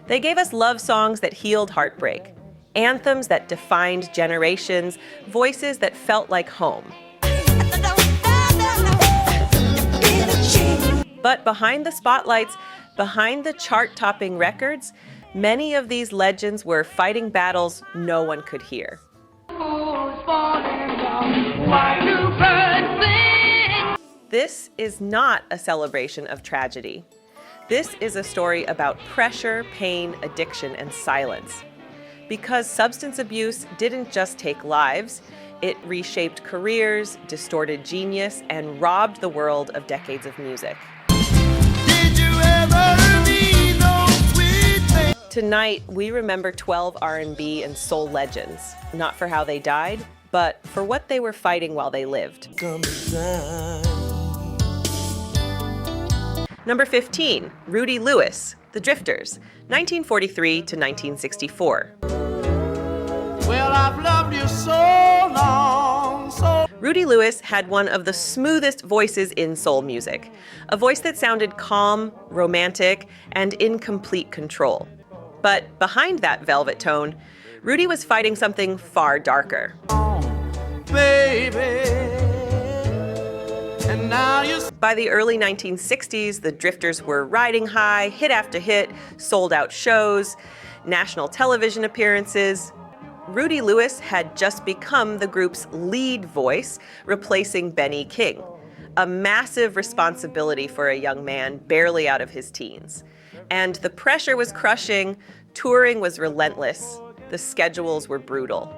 They gave us love songs that healed heartbreak, anthems that defined generations, voices that felt like home. But behind the spotlights, behind the chart-topping records, many of these legends were fighting battles no one could hear. This is not a celebration of tragedy. This is a story about pressure, pain, addiction, and silence. Because substance abuse didn't just take lives, it reshaped careers, distorted genius, and robbed the world of decades of music. Tonight, we remember 12 R&B and soul legends, not for how they died, but for what they were fighting while they lived. Number 15, Rudy Lewis, The Drifters, 1943 to 1964. Well, I've loved you so long, so... Rudy Lewis had one of the smoothest voices in soul music, a voice that sounded calm, romantic, and in complete control. But behind that velvet tone, Rudy was fighting something far darker. Baby, and now you... By the early 1960s, the Drifters were riding high, hit after hit, sold out shows, national television appearances. Rudy Lewis had just become the group's lead voice, replacing Benny King, a massive responsibility for a young man barely out of his teens. And the pressure was crushing, touring was relentless, the schedules were brutal.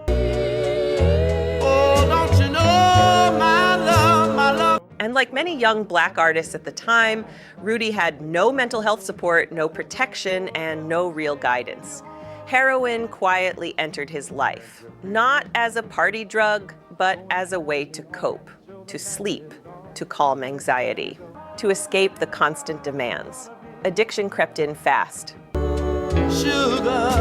Oh, don't you know, my love, my love. And like many young black artists at the time, Rudy had no mental health support, no protection, and no real guidance. Heroin quietly entered his life, not as a party drug, but as a way to cope, to sleep, to calm anxiety, to escape the constant demands. Addiction crept in fast. Sugar,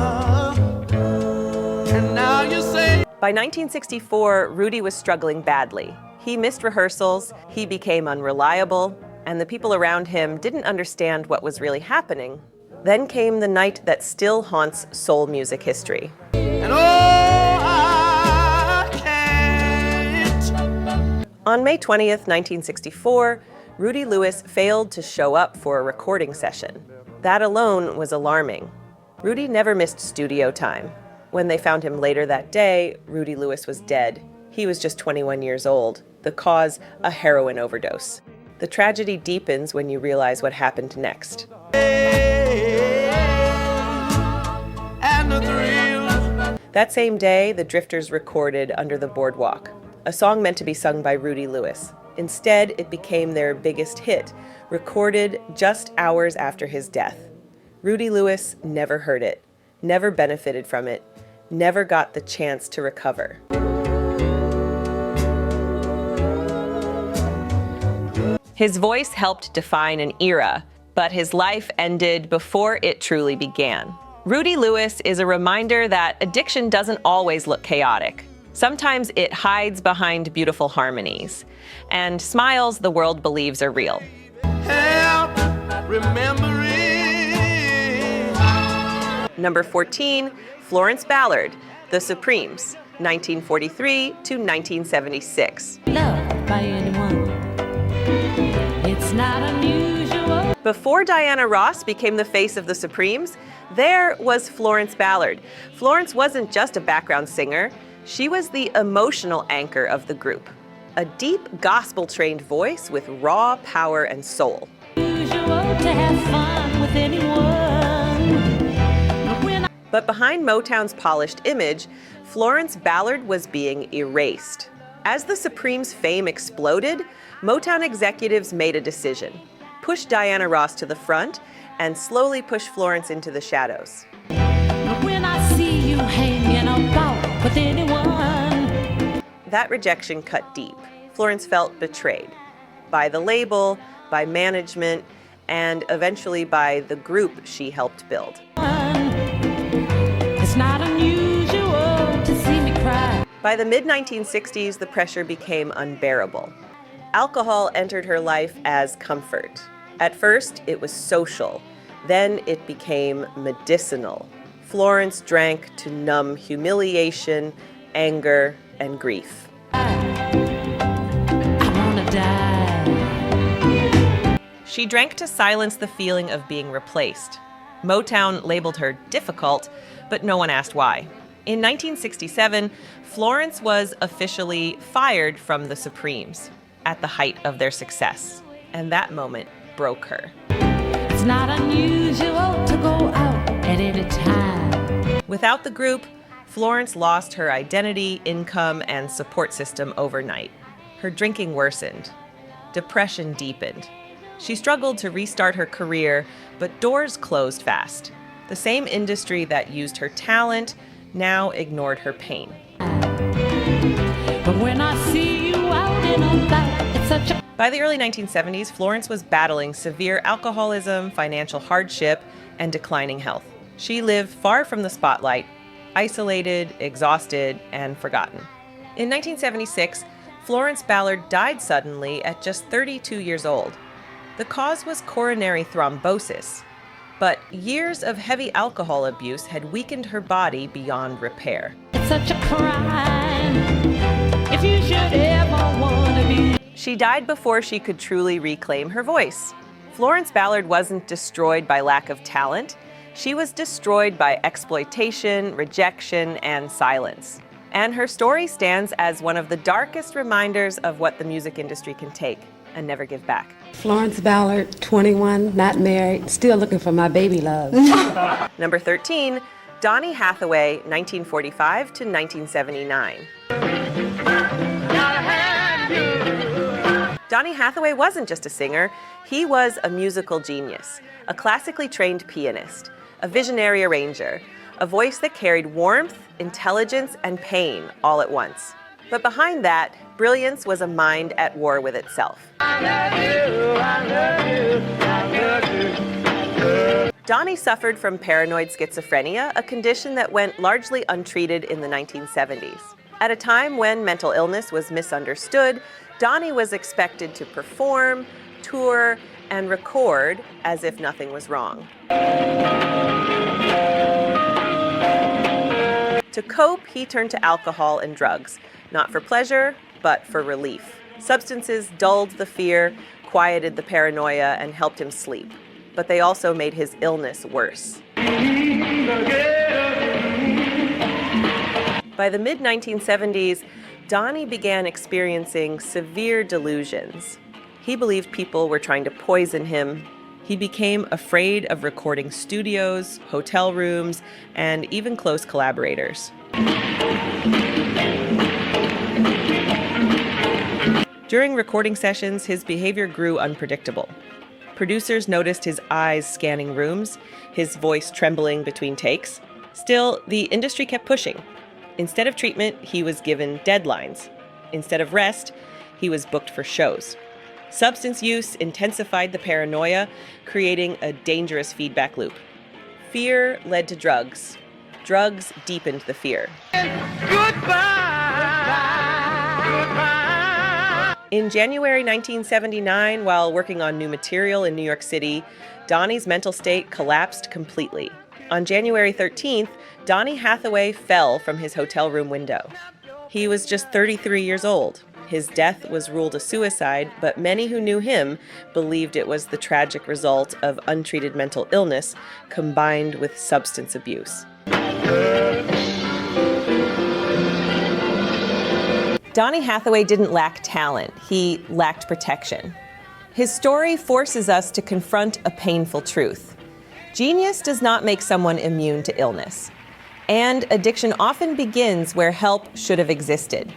and now you say... By 1964, Rudy was struggling badly. He missed rehearsals, he became unreliable, and the people around him didn't understand what was really happening. Then came the night that still haunts soul music history. And oh, I can't. On May 20th, 1964, Rudy Lewis failed to show up for a recording session. That alone was alarming. Rudy never missed studio time. When they found him later that day, Rudy Lewis was dead. He was just 21 years old. The cause, a heroin overdose. The tragedy deepens when you realize what happened next. And the thrill. That same day, the Drifters recorded Under the Boardwalk, a song meant to be sung by Rudy Lewis. Instead, it became their biggest hit, recorded just hours after his death. Rudy Lewis never heard it, never benefited from it, never got the chance to recover. His voice helped define an era, but his life ended before it truly began. Rudy Lewis is a reminder that addiction doesn't always look chaotic. Sometimes it hides behind beautiful harmonies and smiles the world believes are real. Help remembering. Number 14, Florence Ballard, The Supremes, 1943 to 1976. Loved by anyone. It's not unusual. Before Diana Ross became the face of the Supremes, there was Florence Ballard. Florence wasn't just a background singer, she was the emotional anchor of the group. A deep gospel-trained voice with raw power and soul. Usual to have fun with anyone. But behind Motown's polished image, Florence Ballard was being erased. As the Supremes' fame exploded, Motown executives made a decision. Push Diana Ross to the front and slowly push Florence into the shadows. When I see you hanging about with anyone. That rejection cut deep. Florence felt betrayed by the label, by management, and eventually by the group she helped build. It's not unusual to see me cry. By the mid-1960s, the pressure became unbearable. Alcohol entered her life as comfort. At first, it was social. Then it became medicinal. Florence drank to numb humiliation, anger, and grief. I wanna die. She drank to silence the feeling of being replaced. Motown labeled her difficult, but no one asked why. In 1967, Florence was officially fired from the Supremes at the height of their success, and that moment broke her. It's not unusual to go out at any time. Without the group, Florence lost her identity, income, and support system overnight. Her drinking worsened. Depression deepened. She struggled to restart her career, but doors closed fast. The same industry that used her talent now ignored her pain. But when I see you out and about, it's such a... By the early 1970s, Florence was battling severe alcoholism, financial hardship, and declining health. She lived far from the spotlight, isolated, exhausted, and forgotten. In 1976, Florence Ballard died suddenly at just 32 years old. The cause was coronary thrombosis, but years of heavy alcohol abuse had weakened her body beyond repair. It's such a crime if you should ever want to be. She died before she could truly reclaim her voice. Florence Ballard wasn't destroyed by lack of talent. She was destroyed by exploitation, rejection, and silence. And her story stands as one of the darkest reminders of what the music industry can take and never give back. Florence Ballard, 21, not married, still looking for my baby love. Number 13, Donny Hathaway, 1945 to 1979. Donny Hathaway wasn't just a singer, he was a musical genius, a classically trained pianist, a visionary arranger, a voice that carried warmth, intelligence, and pain all at once. But behind that, brilliance was a mind at war with itself. Donny suffered from paranoid schizophrenia, a condition that went largely untreated in the 1970s. At a time when mental illness was misunderstood, Donny was expected to perform, tour, and record as if nothing was wrong. To cope, he turned to alcohol and drugs, not for pleasure, but for relief. Substances dulled the fear, quieted the paranoia, and helped him sleep. But they also made his illness worse. By the mid-1970s, Donny began experiencing severe delusions. He believed people were trying to poison him. He became afraid of recording studios, hotel rooms, and even close collaborators. During recording sessions, his behavior grew unpredictable. Producers noticed his eyes scanning rooms, his voice trembling between takes. Still, the industry kept pushing. Instead of treatment, he was given deadlines. Instead of rest, he was booked for shows. Substance use intensified the paranoia, creating a dangerous feedback loop. Fear led to drugs. Drugs deepened the fear. In January 1979, while working on new material in New York City, Donny's mental state collapsed completely. On January 13th, Donny Hathaway fell from his hotel room window. He was just 33 years old. His death was ruled a suicide, but many who knew him believed it was the tragic result of untreated mental illness combined with substance abuse. Donny Hathaway didn't lack talent, he lacked protection. His story forces us to confront a painful truth. Genius does not make someone immune to illness. And addiction often begins where help should have existed.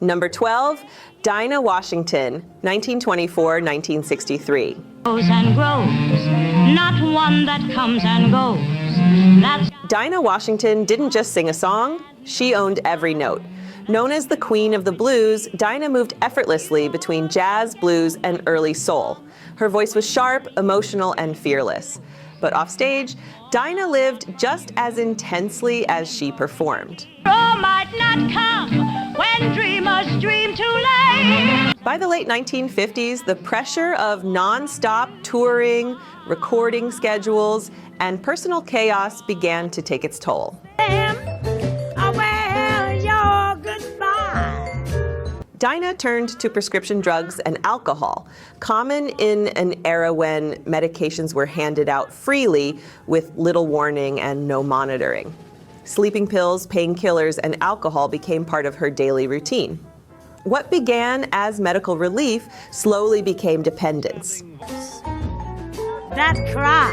Number 12, Dinah Washington, 1924-1963. Grows and grows, not one that comes and goes. That's Dinah Washington didn't just sing a song, she owned every note. Known as the Queen of the Blues, Dinah moved effortlessly between jazz, blues, and early soul. Her voice was sharp, emotional, and fearless. But offstage, Dinah lived just as intensely as she performed. might not come when dreamers dream too late. By the late 1950s, the pressure of non-stop touring, recording schedules, and personal chaos began to take its toll. Dinah turned to prescription drugs and alcohol, common in an era when medications were handed out freely with little warning and no monitoring. Sleeping pills, painkillers, and alcohol became part of her daily routine. What began as medical relief slowly became dependence. That cry.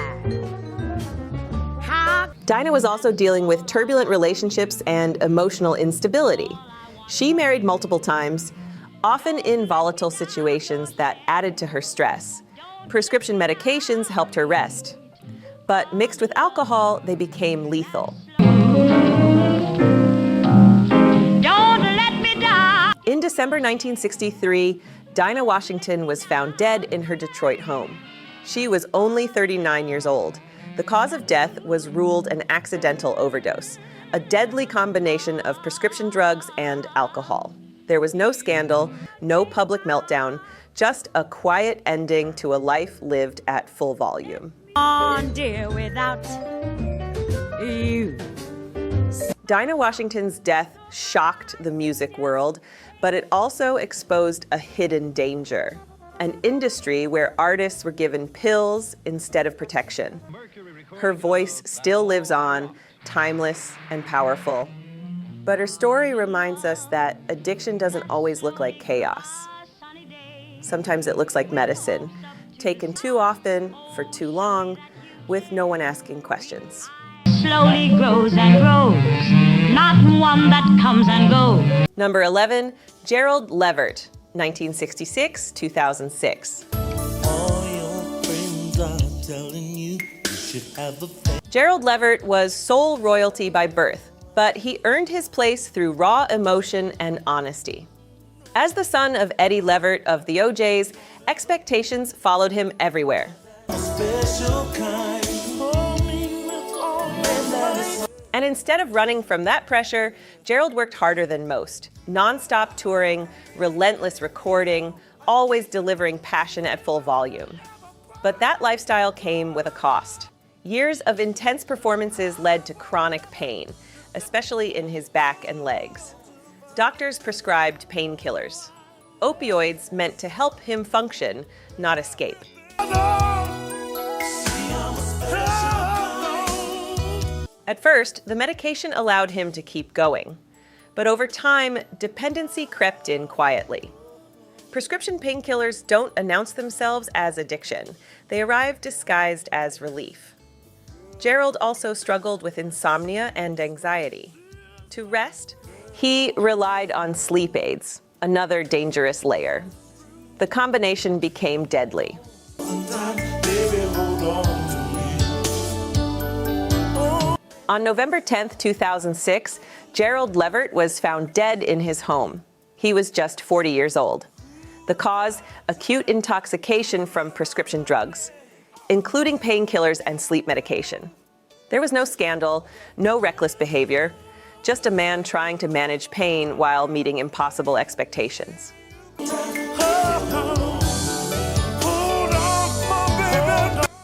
Dinah was also dealing with turbulent relationships and emotional instability. She married multiple times, often in volatile situations that added to her stress. Prescription medications helped her rest, but mixed with alcohol, they became lethal. Don't let me die. In December 1963, Dinah Washington was found dead in her Detroit home. She was only 39 years old. The cause of death was ruled an accidental overdose, a deadly combination of prescription drugs and alcohol. There was no scandal, no public meltdown, just a quiet ending to a life lived at full volume. On dear without you. Dinah Washington's death shocked the music world, but it also exposed a hidden danger, an industry where artists were given pills instead of protection. Her voice still lives on, timeless and powerful. But her story reminds us that addiction doesn't always look like chaos. Sometimes it looks like medicine, taken too often, for too long, with no one asking questions. Slowly grows and grows, not one that comes and goes. Number 11, Gerald Levert, 1966-2006. Gerald Levert was soul royalty by birth, but he earned his place through raw emotion and honesty. As the son of Eddie Levert of the OJs, expectations followed him everywhere. And instead of running from that pressure, Gerald worked harder than most. Non-stop touring, relentless recording, always delivering passion at full volume. But that lifestyle came with a cost. Years of intense performances led to chronic pain, especially in his back and legs. Doctors prescribed painkillers. Opioids meant to help him function, not escape. At first, the medication allowed him to keep going. But over time, dependency crept in quietly. Prescription painkillers don't announce themselves as addiction. They arrive disguised as relief. Gerald also struggled with insomnia and anxiety. To rest, he relied on sleep aids, another dangerous layer. The combination became deadly. On November 10, 2006, Gerald Levert was found dead in his home. He was just 40 years old. The cause, acute intoxication from prescription drugs, including painkillers and sleep medication. There was no scandal, no reckless behavior, just a man trying to manage pain while meeting impossible expectations.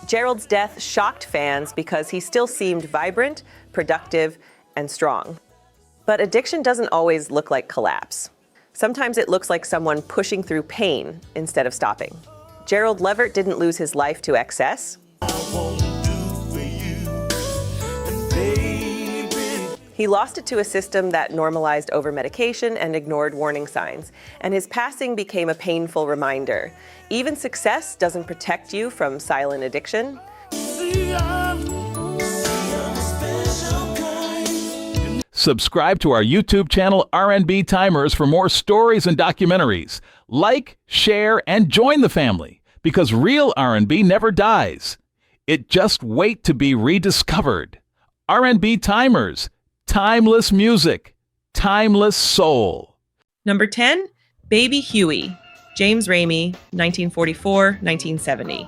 Gerald's death shocked fans because he still seemed vibrant, productive, and strong. But addiction doesn't always look like collapse. Sometimes it looks like someone pushing through pain instead of stopping. Gerald Levert didn't lose his life to excess. He lost it to a system that normalized over-medication and ignored warning signs, and his passing became a painful reminder. Even success doesn't protect you from silent addiction. Subscribe to our YouTube channel, R&B Timers, for more stories and documentaries. Like, share, and join the family, because real R&B never dies. It just waits to be rediscovered. R&B Timers, timeless music, timeless soul. Number 10, Baby Huey, James Ramey, 1944-1970.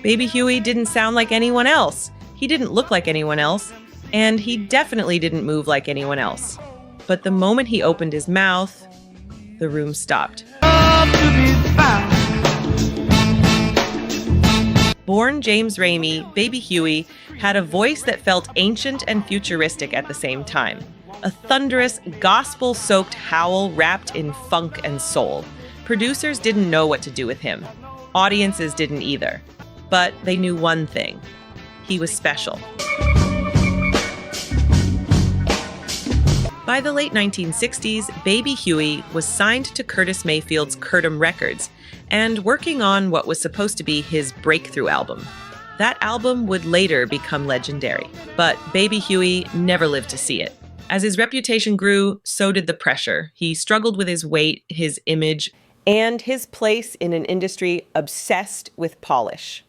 Baby Huey didn't sound like anyone else. He didn't look like anyone else. And he definitely didn't move like anyone else. But the moment he opened his mouth, the room stopped. Born James Ramey, Baby Huey had a voice that felt ancient and futuristic at the same time. A thunderous, gospel-soaked howl wrapped in funk and soul. Producers didn't know what to do with him. Audiences didn't either. But they knew one thing. He was special. By the late 1960s, Baby Huey was signed to Curtis Mayfield's Curtom Records and working on what was supposed to be his breakthrough album. That album would later become legendary, but Baby Huey never lived to see it. As his reputation grew, so did the pressure. He struggled with his weight, his image, and his place in an industry obsessed with polish.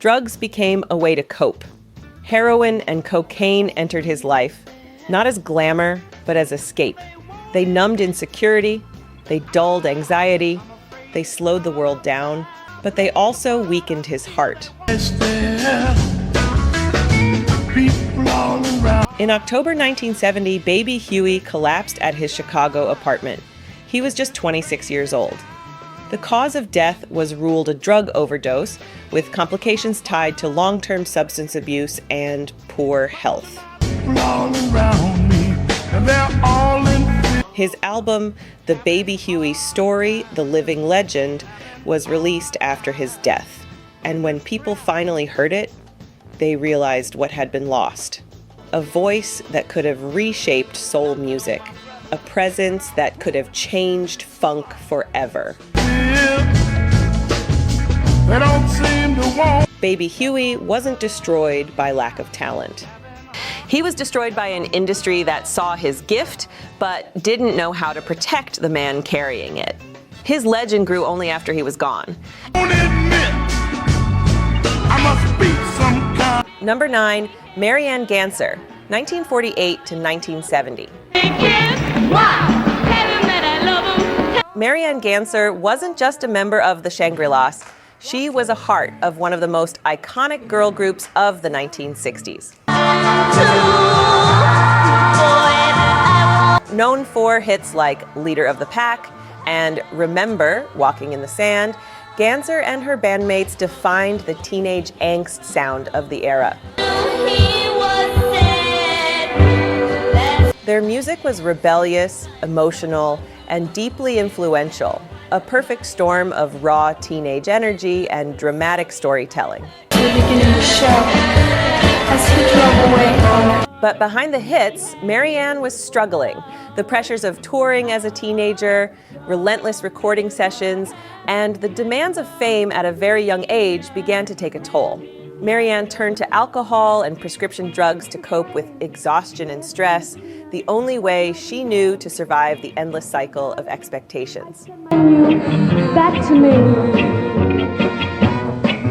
Drugs became a way to cope. Heroin and cocaine entered his life, not as glamour, but as escape. They numbed insecurity, they dulled anxiety, they slowed the world down, but they also weakened his heart. In October 1970, Baby Huey collapsed at his Chicago apartment. He was just 26 years old. The cause of death was ruled a drug overdose, with complications tied to long-term substance abuse and poor health. His album, The Baby Huey Story, The Living Legend, was released after his death. And when people finally heard it, they realized what had been lost. A voice that could have reshaped soul music. A presence that could have changed funk forever. Baby Huey wasn't destroyed by lack of talent. He was destroyed by an industry that saw his gift, but didn't know how to protect the man carrying it. His legend grew only after he was gone. Number 9, Maryanne Gancer, 1948 to 1970. Maryanne Gancer wasn't just a member of the Shangri-Las. She was a heart of one of the most iconic girl groups of the 1960s. Known for hits like Leader of the Pack and Remember, Walking in the Sand, Gancer and her bandmates defined the teenage angst sound of the era. Their music was rebellious, emotional, and deeply influential, a perfect storm of raw teenage energy and dramatic storytelling. But behind the hits, Maryanne was struggling. The pressures of touring as a teenager, relentless recording sessions, and the demands of fame at a very young age began to take a toll. Maryanne turned to alcohol and prescription drugs to cope with exhaustion and stress, the only way she knew to survive the endless cycle of expectations. Back to me.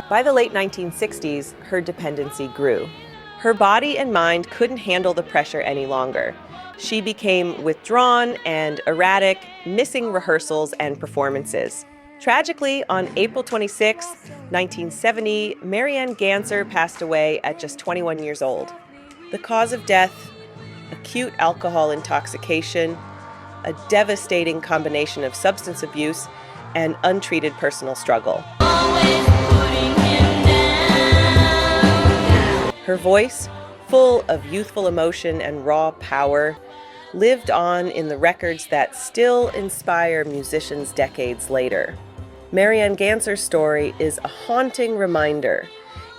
By the late 1960s, her dependency grew. Her body and mind couldn't handle the pressure any longer. She became withdrawn and erratic, missing rehearsals and performances. Tragically, on April 26, 1970, Maryanne Gancer passed away at just 21 years old. The cause of death, acute alcohol intoxication, a devastating combination of substance abuse and untreated personal struggle. Her voice, full of youthful emotion and raw power, lived on in the records that still inspire musicians decades later. Maryanne Gancer's story is a haunting reminder.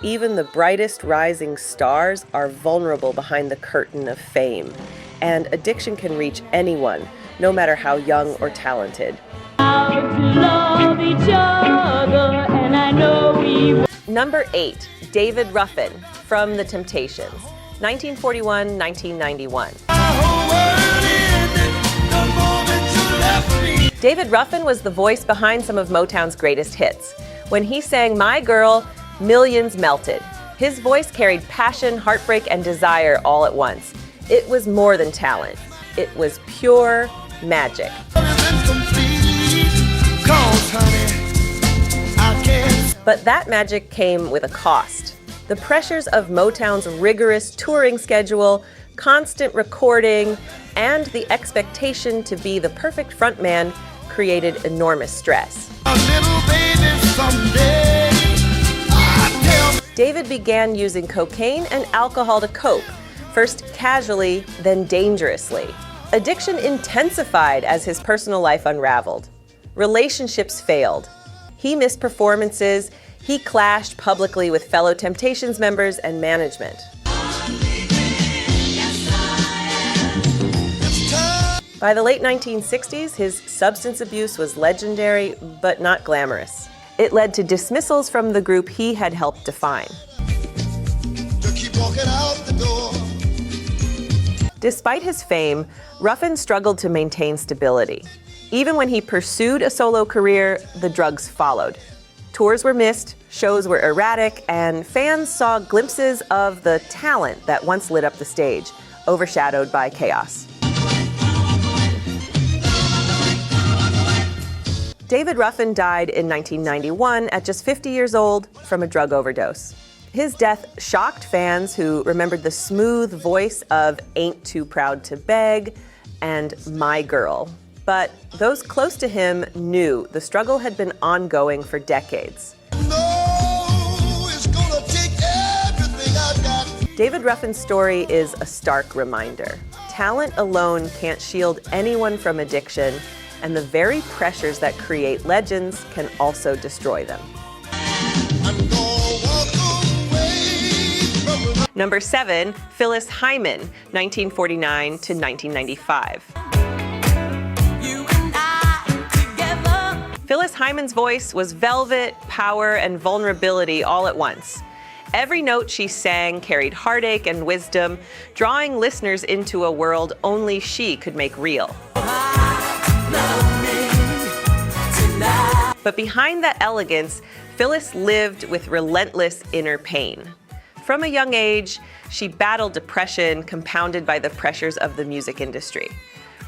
Even the brightest rising stars are vulnerable behind the curtain of fame, and addiction can reach anyone, no matter how young or talented. Number 8, David Ruffin, from The Temptations, 1941-1991. David Ruffin was the voice behind some of Motown's greatest hits. When he sang My Girl, millions melted. His voice carried passion, heartbreak, and desire all at once. It was more than talent. It was pure magic. But that magic came with a cost. The pressures of Motown's rigorous touring schedule, constant recording, and the expectation to be the perfect frontman created enormous stress. A little baby someday. David began using cocaine and alcohol to cope, first casually, then dangerously. Addiction intensified as his personal life unraveled. Relationships failed. He missed performances. He clashed publicly with fellow Temptations members and management. By the late 1960s, his substance abuse was legendary, but not glamorous. It led to dismissals from the group he had helped define. To keep walking out the door. Despite his fame, Ruffin struggled to maintain stability. Even when he pursued a solo career, the drugs followed. Tours were missed, shows were erratic, and fans saw glimpses of the talent that once lit up the stage, overshadowed by chaos. David Ruffin died in 1991 at just 50 years old from a drug overdose. His death shocked fans who remembered the smooth voice of Ain't Too Proud to Beg and My Girl. But those close to him knew the struggle had been ongoing for decades. No, it's gonna take everything I've got. David Ruffin's story is a stark reminder. Talent alone can't shield anyone from addiction, and the very pressures that create legends can also destroy them. I'm gonna walk away from Number 7, Phyllis Hyman, 1949 to 1995. Phyllis Hyman's voice was velvet, power, and vulnerability all at once. Every note she sang carried heartache and wisdom, drawing listeners into a world only she could make real. But behind that elegance, Phyllis lived with relentless inner pain. From a young age, she battled depression compounded by the pressures of the music industry.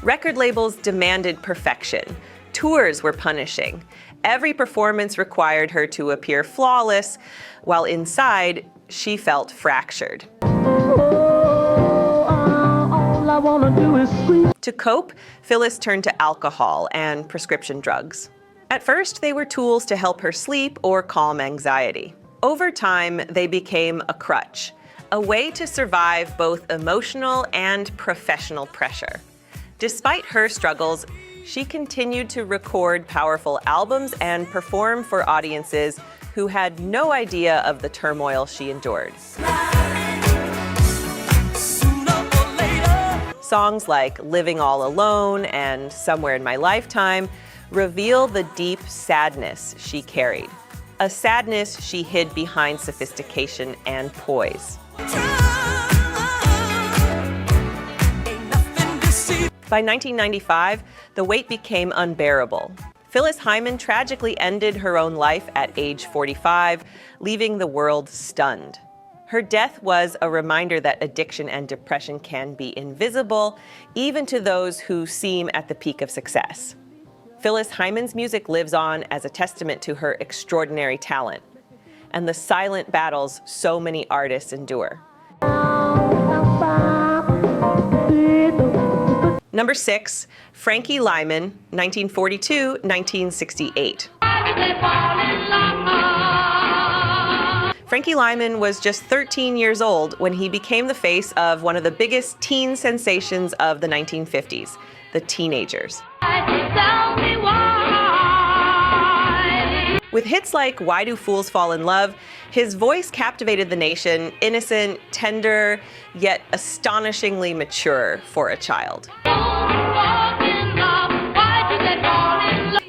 Record labels demanded perfection. Tours were punishing. Every performance required her to appear flawless, while inside, she felt fractured. All I wanna do is sleep. To cope, Phyllis turned to alcohol and prescription drugs. At first, they were tools to help her sleep or calm anxiety. Over time, they became a crutch, a way to survive both emotional and professional pressure. Despite her struggles, she continued to record powerful albums and perform for audiences who had no idea of the turmoil she endured. Songs like Living All Alone and Somewhere in My Lifetime reveal the deep sadness she carried, a sadness she hid behind sophistication and poise. By 1995, the weight became unbearable. Phyllis Hyman tragically ended her own life at age 45, leaving the world stunned. Her death was a reminder that addiction and depression can be invisible, even to those who seem at the peak of success. Phyllis Hyman's music lives on as a testament to her extraordinary talent and the silent battles so many artists endure. Number 6, Frankie Lymon, 1942-1968. Frankie Lymon was just 13 years old when he became the face of one of the biggest teen sensations of the 1950s, the Teenagers. With hits like Why Do Fools Fall in Love, his voice captivated the nation, innocent, tender, yet astonishingly mature for a child.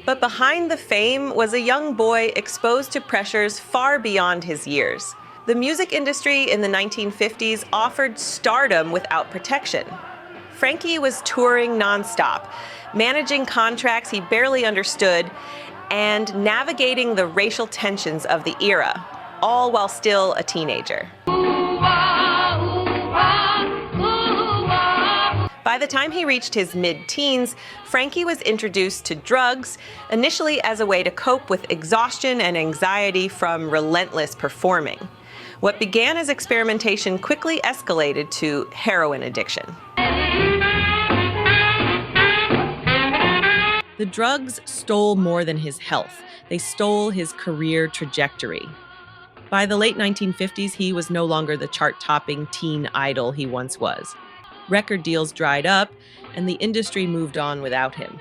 But behind the fame was a young boy exposed to pressures far beyond his years. The music industry in the 1950s offered stardom without protection. Frankie was touring nonstop, managing contracts he barely understood, and navigating the racial tensions of the era, all while still a teenager. By the time he reached his mid-teens, Frankie was introduced to drugs, initially as a way to cope with exhaustion and anxiety from relentless performing. What began as experimentation quickly escalated to heroin addiction. The drugs stole more than his health. They stole his career trajectory. By the late 1950s, he was no longer the chart-topping teen idol he once was. Record deals dried up, and the industry moved on without him.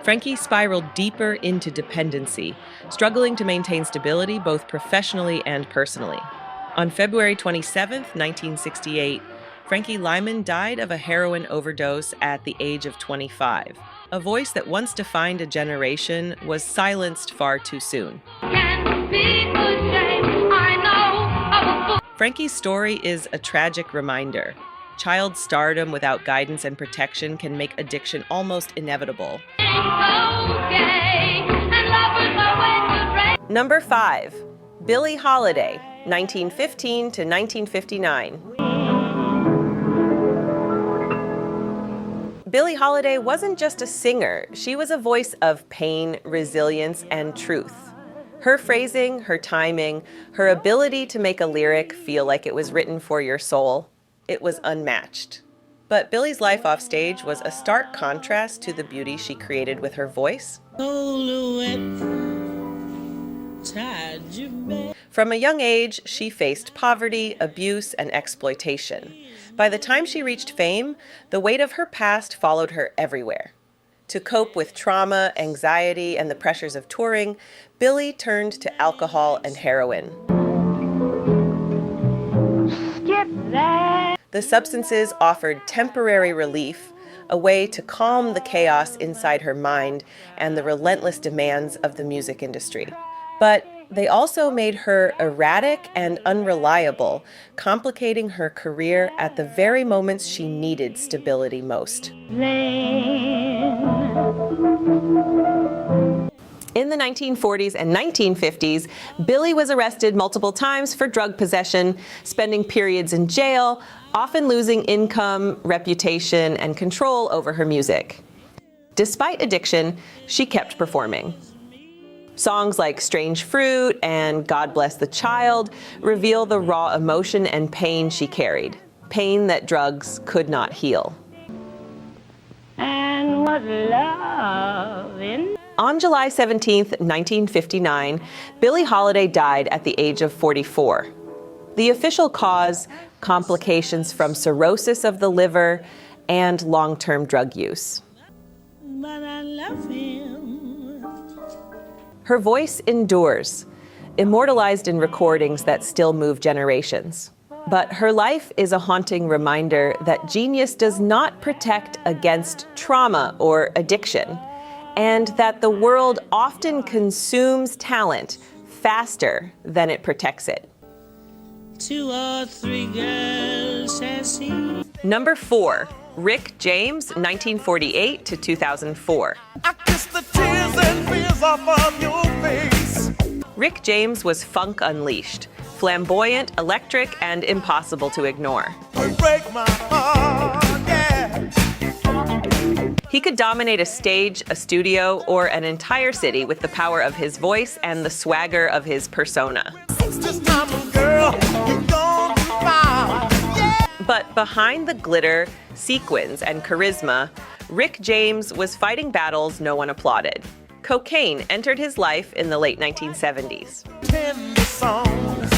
Frankie spiraled deeper into dependency, struggling to maintain stability both professionally and personally. On February 27, 1968, Frankie Lymon died of a heroin overdose at the age of 25. A voice that once defined a generation was silenced far too soon. Frankie's story is a tragic reminder. Child stardom without guidance and protection can make addiction almost inevitable. Number 5. Billie Holiday, 1915 to 1959. Billie Holiday wasn't just a singer, she was a voice of pain, resilience, and truth. Her phrasing, her timing, her ability to make a lyric feel like it was written for your soul, it was unmatched. But Billie's life off stage was a stark contrast to the beauty she created with her voice. From a young age, she faced poverty, abuse, and exploitation. By the time she reached fame, the weight of her past followed her everywhere. To cope with trauma, anxiety, and the pressures of touring, Billie turned to alcohol and heroin. Skip that. The substances offered temporary relief, a way to calm the chaos inside her mind and the relentless demands of the music industry. But they also made her erratic and unreliable, complicating her career at the very moments she needed stability most. In the 1940s and 1950s, Billie was arrested multiple times for drug possession, spending periods in jail, often losing income, reputation, and control over her music. Despite addiction, she kept performing. Songs like Strange Fruit and God Bless the Child reveal the raw emotion and pain she carried, pain that drugs could not heal. And what love in. On July 17, 1959, Billie Holiday died at the age of 44. The official cause, complications from cirrhosis of the liver and long-term drug use. But I love him. Her voice endures, immortalized in recordings that still move generations. But her life is a haunting reminder that genius does not protect against trauma or addiction, and that the world often consumes talent faster than it protects it. 2 or 3 girls has seen. Number 4, Rick James, 1948 to 2004. I kiss the tears and fears off of your face. Rick James was funk unleashed, flamboyant, electric, and impossible to ignore. You break my heart, yeah. He could dominate a stage, a studio, or an entire city with the power of his voice and the swagger of his persona. This time, girl, you're gonna be fine, yeah. But behind the glitter, sequins, and charisma, Rick James was fighting battles no one applauded. Cocaine entered his life in the late 1970s. Tender songs.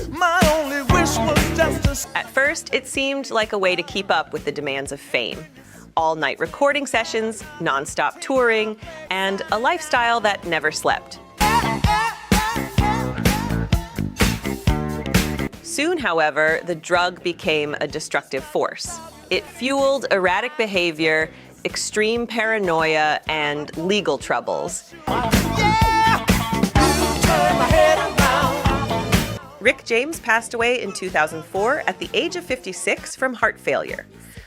My only wish was just to. At first, it seemed like a way to keep up with the demands of fame. All-night recording sessions, non-stop touring, and a lifestyle that never slept. Soon, however, the drug became a destructive force. It fueled erratic behavior, extreme paranoia, and legal troubles. Rick James passed away in 2004 at the age of 56 from heart failure,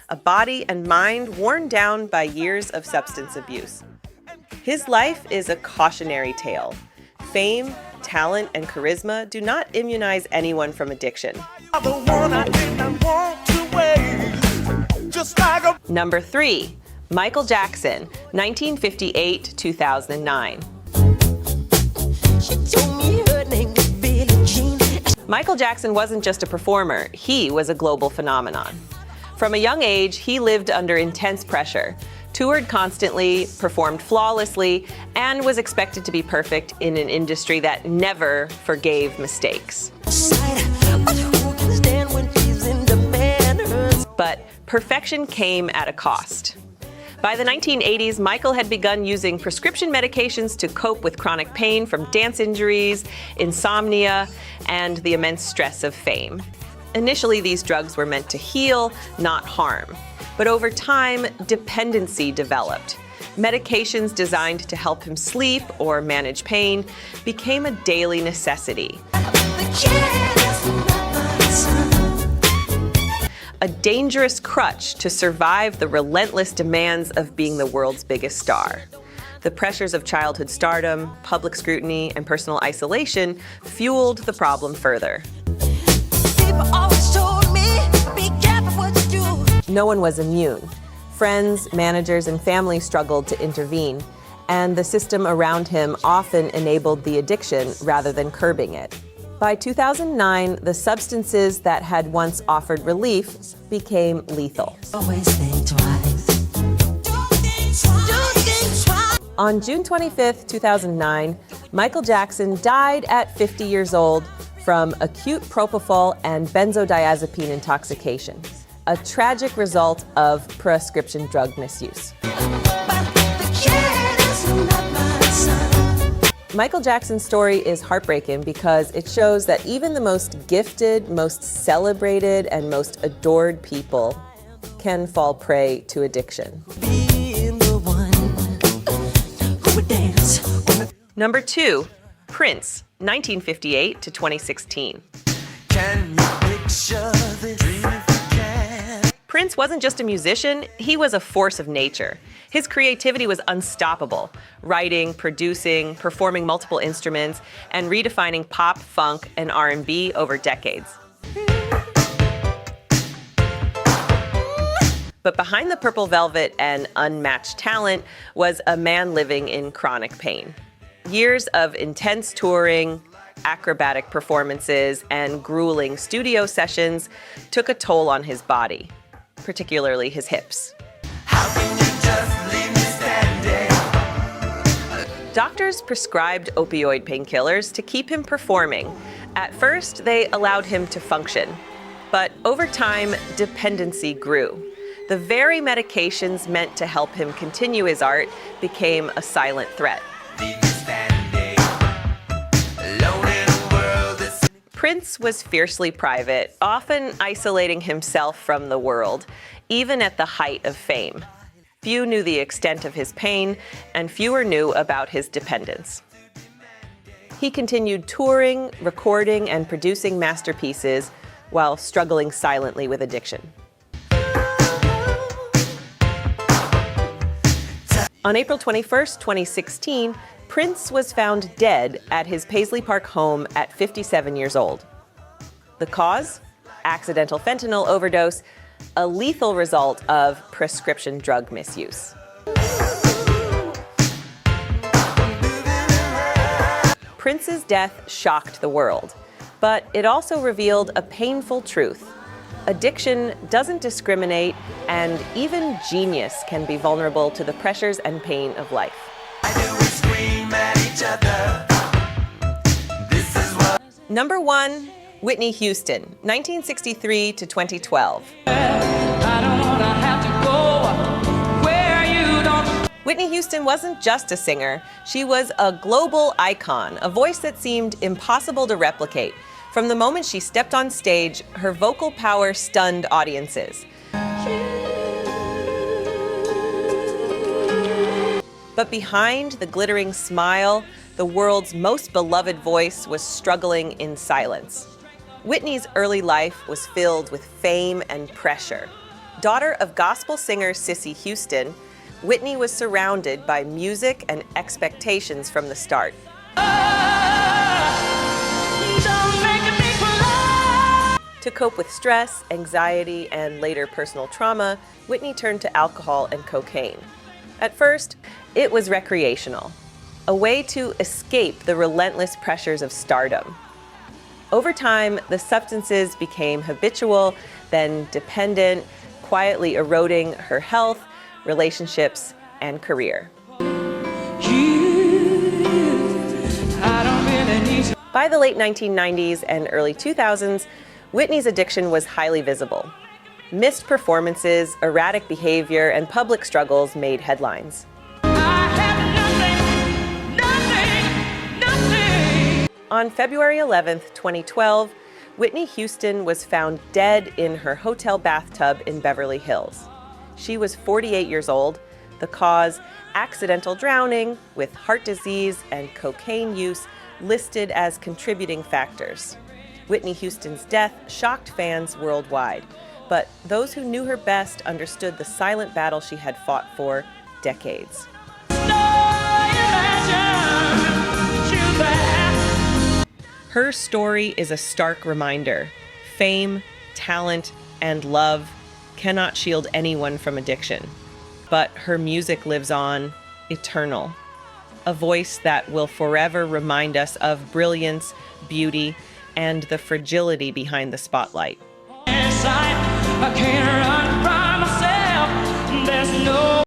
a body and mind worn down by years of substance abuse. His life is a cautionary tale. Fame, talent, and charisma do not immunize anyone from addiction. Number 3, Michael Jackson, 1958-2009. Michael Jackson wasn't just a performer, he was a global phenomenon. From a young age, he lived under intense pressure, toured constantly, performed flawlessly, and was expected to be perfect in an industry that never forgave mistakes. But perfection came at a cost. By the 1980s, Michael had begun using prescription medications to cope with chronic pain from dance injuries, insomnia, and the immense stress of fame. Initially, these drugs were meant to heal, not harm. But over time, dependency developed. Medications designed to help him sleep or manage pain became a daily necessity. A dangerous crutch to survive the relentless demands of being the world's biggest star. The pressures of childhood stardom, public scrutiny, and personal isolation fueled the problem further. No one was immune. Friends, managers, and family struggled to intervene, and the system around him often enabled the addiction rather than curbing it. By 2009, the substances that had once offered relief became lethal. On June 25, 2009, Michael Jackson died at 50 years old from acute propofol and benzodiazepine intoxication, a tragic result of prescription drug misuse. Michael Jackson's story is heartbreaking because it shows that even the most gifted, most celebrated, and most adored people can fall prey to addiction. Number 2, Prince, 1958 to 2016. Can you picture this? Prince wasn't just a musician, he was a force of nature. His creativity was unstoppable, writing, producing, performing multiple instruments, and redefining pop, funk, and R&B over decades. But behind the purple velvet and unmatched talent was a man living in chronic pain. Years of intense touring, acrobatic performances, and grueling studio sessions took a toll on his body, particularly his hips. How can you just leave me standing? Doctors prescribed opioid painkillers to keep him performing. At first, they allowed him to function. But over time, dependency grew. The very medications meant to help him continue his art became a silent threat. Prince was fiercely private, often isolating himself from the world, even at the height of fame. Few knew the extent of his pain, and fewer knew about his dependence. He continued touring, recording, and producing masterpieces while struggling silently with addiction. On April 21, 2016, Prince was found dead at his Paisley Park home at 57 years old. The cause? Accidental fentanyl overdose, a lethal result of prescription drug misuse. Prince's death shocked the world, but it also revealed a painful truth. Addiction doesn't discriminate, and even genius can be vulnerable to the pressures and pain of life. Number 1, Whitney Houston, 1963 to 2012. Whitney Houston wasn't just a singer, she was a global icon, a voice that seemed impossible to replicate. From the moment she stepped on stage, her vocal power stunned audiences. But behind the glittering smile, the world's most beloved voice was struggling in silence. Whitney's early life was filled with fame and pressure. Daughter of gospel singer Cissy Houston, Whitney was surrounded by music and expectations from the start. To cope with stress, anxiety, and later personal trauma, Whitney turned to alcohol and cocaine. At first, it was recreational, a way to escape the relentless pressures of stardom. Over time, the substances became habitual, then dependent, quietly eroding her health, relationships, and career. By the late 1990s and early 2000s, Whitney's addiction was highly visible. Missed performances, erratic behavior, and public struggles made headlines. On February 11, 2012, Whitney Houston was found dead in her hotel bathtub in Beverly Hills. She was 48 years old. The cause, accidental drowning with heart disease and cocaine use listed as contributing factors. Whitney Houston's death shocked fans worldwide, but those who knew her best understood the silent battle she had fought for decades. Her story is a stark reminder. Fame, talent, and love cannot shield anyone from addiction. But her music lives on, eternal. A voice that will forever remind us of brilliance, beauty, and the fragility behind the spotlight. I can't run from myself. There's no